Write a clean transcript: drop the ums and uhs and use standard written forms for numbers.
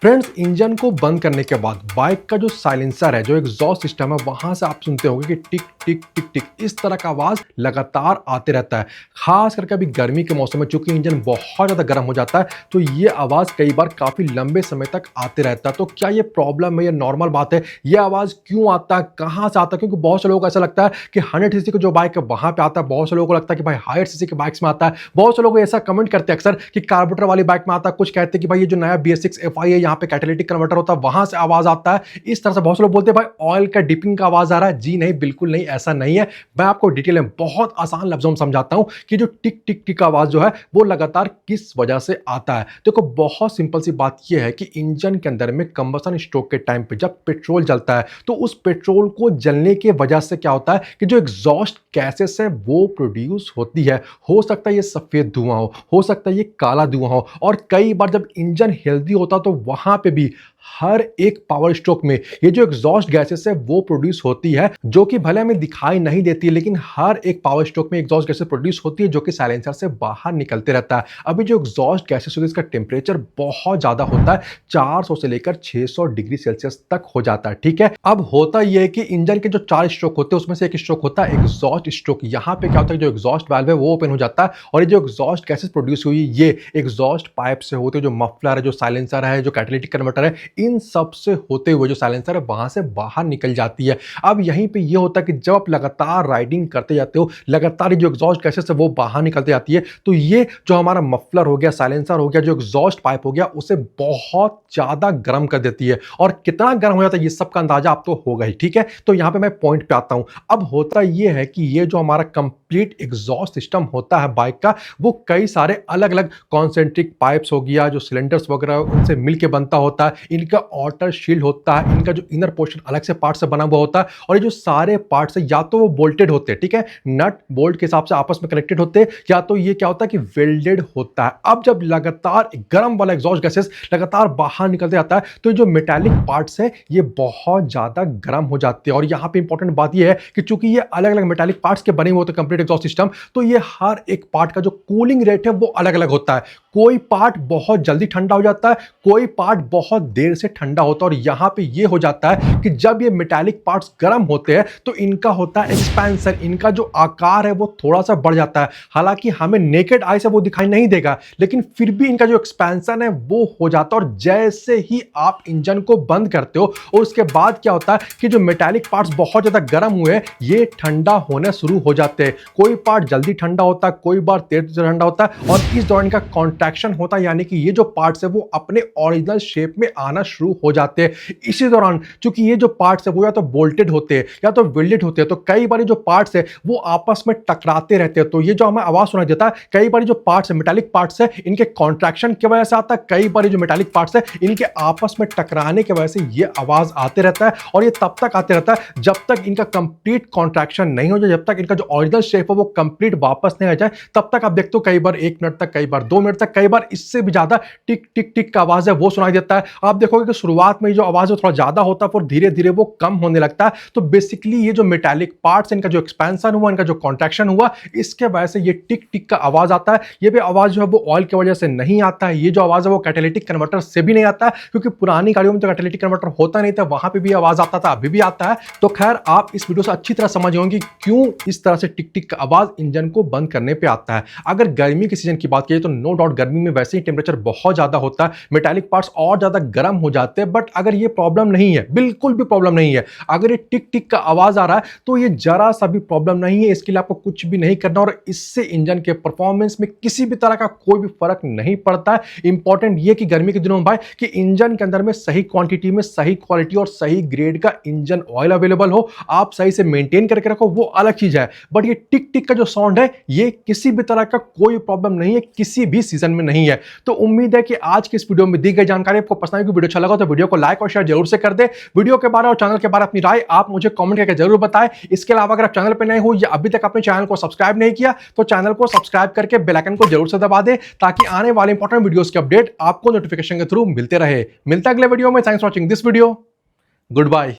Friends, engine को बंद करने के बाद बाइक का जो साइलेंसर है, जो एग्जॉस्ट सिस्टम है, वहां से आप सुनते होंगे कि टिक टिक टिक टिक इस तरह का आवाज लगातार आते रहता है। खास करके अभी गर्मी के मौसम में चूंकि इंजन बहुत ज्यादा गर्म हो जाता है, तो ये आवाज कई बार काफी लंबे समय तक आते रहता है। तो क्या ये प्रॉब्लम है या नॉर्मल बात है? ये आवाज क्यों आता है, कहां से आता है? क्योंकि बहुत से लोगों को ऐसा लगता है कि 100 सीसी की जो बाइक है वहां पे आता है, बहुत से लोगों को लगता है कि भाई हायर सीसी की बाइक्स में आता है, बहुत से लोग ऐसा कमेंट करते हैं अक्सर कि कार्बोरेटर वाली बाइक में आता है, कुछ कहते हैं कि भाई ये जो नया BS6 FI है, यहाँ पे कैटालिटिक कन्वर्टर होता है, वहां से आवाज आता है। इस तरह से बहुत से लोग बोलते हैं भाई ऑयल का डिपिंग का आवाज आ रहा है। जी नहीं, बिल्कुल नहीं, ऐसा नहीं है। मैं आपको डिटेल में बहुत आसान लफ्जों में समझाता हूं कि जो टिक टिक टिक आवाज जो है वो लगातार किस वजह से आता है। देखो, बहुत सिंपल सी बात यह है कि इंजन के अंदर में कंबसन स्ट्रोक के टाइम पे जब पेट्रोल जलता है, तो उस पेट्रोल को जलने की वजह से क्या होता है कि जो एग्जॉस्ट गैसेस है वो प्रोड्यूस होती है। हो सकता है ये सफेद धुआं हो सकता है ये काला धुआं हो, और कई बार जब इंजन हेल्दी होता तो वहां पे भी हर एक पावर स्ट्रोक में ये जो एग्जॉस्ट गैसेस है वो प्रोड्यूस होती है, जो कि भले हमें दिखाई नहीं देती, लेकिन हर एक पावर स्ट्रोक में एग्जॉस्ट गैसेस प्रोड्यूस होती है, जो कि साइलेंसर से बाहर निकलते रहता है। अभी जो एग्जॉस्ट गैसेस होती है, इसका टेम्परेचर बहुत ज्यादा होता है, 400 से लेकर 600 डिग्री सेल्सियस तक हो जाता है। ठीक है, अब होता यह है कि इंजन के जो 4 स्ट्रोक होते हैं उसमें से एक स्ट्रोक होता है एग्जॉस्ट स्ट्रोक। यहां पे क्या होता है, जो एग्जॉस्ट वाल्व है वो ओपन हो जाता है, और ये जो एग्जॉस्ट गैसेस प्रोड्यूस हुई ये एग्जॉस्ट पाइप से होते हैं, जो मफलर है, जो साइलेंसर है, जो कैटालिटिक कन्वर्टर है, इन सब से होते हुए जो साइलेंसर है वहां से बाहर निकल जाती है। अब यहीं पे ये होता है कि जब आप लगातार राइडिंग करते जाते हो, लगातार जो एग्जॉस्ट गैसेस है वो बाहर निकलती जाती है, तो ये जो हमारा मफलर हो गया, साइलेंसर हो गया, जो एग्जॉस्ट पाइप हो गया, उसे बहुत ज्यादा गर्म कर देती है। और कितना गर्म हो जाता है ये सब का अंदाजा आप तो होगा ही। ठीक है, तो यहां पे मैं पॉइंट पे आता हूं। अब होता ये है कि ये जो हमारा कंप्लीट एग्जॉस्ट सिस्टम होता है बाइक का, वो कई सारे अलग अलग कॉन्सेंट्रिक पाइप्स हो गया, जो सिलेंडर्स वगैरह उनसे मिलकर बनता होता है। इनका ऑटर शील्ड होता है, इनका जो इनर पोर्शन अलग से पार्ट से बना हुआ होता है, और ये जो सारे पार्ट्स है या तो वो बोल्टेड होते हैं, ठीक है, नट बोल्ट के हिसाब से आपस में कनेक्टेड होते हैं, या तो ये क्या होता है कि वेल्डेड होता है। अब जब लगातार गर्म वाला एग्जॉस्ट गैसेस लगातार बाहर निकलते जाता है, तो जो मेटालिक पार्ट्स है ये बहुत ज्यादा गर्म हो जाते हैं। और यहां पे इंपॉर्टेंट बात ये है कि चूंकि ये अलग अलग मेटालिक पार्ट्स के बने हुए होते हैं कंप्लीट एग्जॉस्ट सिस्टम, तो ये हर एक पार्ट का जो कूलिंग रेट है वो अलग अलग होता है। कोई पार्ट बहुत जल्दी ठंडा हो जाता है, कोई पार्ट बहुत देर से ठंडा होता है। और यहां पे ये हो जाता है कि जब ये मेटालिक पार्ट्स गर्म होते हैं तो इनका होता है एक्सपेंशन, इनका जो आकार है वो थोड़ा सा बढ़ जाता है। हालांकि हमें नेकेड आई से वो दिखाई नहीं देगा, लेकिन फिर भी इनका जो एक्सपेंशन है वो हो जाता है। और जैसे ही आप इंजन को बंद करते हो, और उसके बाद क्या होता है कि जो मेटालिक पार्ट्स बहुत ज्यादा गर्म हुए ये ठंडा होने शुरू हो जाते हैं। कोई पार्ट जल्दी ठंडा होता है, कोई बार देर से ठंडा होता है, और इस दौरान का कॉन्ट्रैक्शन होता है, यानी कि ये जो पार्ट्स है वो अपने ओरिजिनल शेप में आना शुरू हो जाते हैं। इसी दौरान चूंकि ये जो पार्ट्स है वो या तो बोल्टेड होते हैं या तो वेल्डेड होते हैं, तो कई बार जो पार्ट्स है वो आपस में टकराते रहते हैं। तो ये जो हमें आवाज सुनाई देता है, कई बार जो पार्ट्स है, मेटालिक पार्ट्स है, इनके कॉन्ट्रैक्शन की वजह से आता है, कई बार जो मेटालिक पार्ट्स है इनके आपस में टकराने की वजह से ये आवाज आते रहता है। और ये तब तक आते रहता है जब तक इनका कंप्लीट कॉन्ट्रैक्शन नहीं हो जाए, जब तक इनका जो ओरिजिनल शेप है वो कंप्लीट वापस नहीं आ जाए, तब तक आप देखते हो कई बार 1 मिनट तक, कई बार 2 मिनट तक, कई बार इससे भी ज्यादा टिक टिक टिक का आवाज है वो सुनाई देता है। आप देखोगे कि शुरुआत में जो आवाज है थोड़ा ज्यादा होता है, फिर धीरे धीरे वो कम होने लगता है। तो बेसिकली ये जो मेटालिक पार्ट्स, इनका जो एक्सपेंशन हुआ, इनका जो कॉन्ट्रैक्शन हुआ, इसके वजह से ये टिक टिक का आवाज आता है। ये भी आवाज जो है वो ऑयल की वजह से नहीं आता है, ये जो आवाज है वो कैटालिटिक कन्वर्टर से भी नहीं आता है, क्योंकि पुरानी गाड़ियों में तो कैटालिटिक कन्वर्टर होता नहीं था, वहां पे भी आवाज आता था, अभी भी आता है। तो खैर, आप इस वीडियो से अच्छी तरह समझ होंगे क्यों इस तरह से टिक टिक का आवाज इंजन को बंद करने पे आता है। अगर गर्मी के सीजन की बात करें तो नो डाउट गर्मी में वैसे ही टेम्परेचर बहुत ज्यादा होता है, मेटालिक पार्ट्स और ज्यादा गर्म हो जाते हैं। बट अगर ये प्रॉब्लम नहीं है, बिल्कुल भी प्रॉब्लम नहीं है, अगर ये टिक टिक का आवाज आ रहा है तो ये जरा सा भी प्रॉब्लम नहीं है। इसके लिए आपको कुछ भी नहीं करना, और इससे इंजन के परफॉर्मेंस में किसी भी तरह का कोई भी फर्क नहीं पड़ता है। इंपॉर्टेंट ये कि गर्मी के दिनों में भाई कि इंजन के अंदर में सही क्वांटिटी में, सही क्वालिटी और सही ग्रेड का इंजन ऑयल अवेलेबल हो, आप सही से मेंटेन करके रखो, वो अलग चीज है। बट ये टिक टिक का जो साउंड है ये किसी भी तरह का कोई प्रॉब्लम नहीं है, किसी भी सीजन में नहीं है। तो उम्मीद है कि आज की इस वीडियो में दी गई जानकारी आपको पसंद आई। वीडियो अच्छा लगा तो वीडियो को लाइक और शेयर जरूर से कर दे। वीडियो के बारे और चैनल के बारे में अपनी राय आप मुझे कमेंट करके जरूर बताएं। इसके अलावा अगर आप चैनल पर नए हो या अभी तक अपने चैनल को सब्सक्राइब नहीं किया, तो चैनल को सब्सक्राइब करके बेल आइकन को जरूर से दबा दें, ताकि आने वाले इंपॉर्टेंट वीडियोस के अपडेट आपको नोटिफिकेशन के थ्रू मिलते रहे। मिलता है अगले वीडियो में। Thanks for watching this video. Good bye.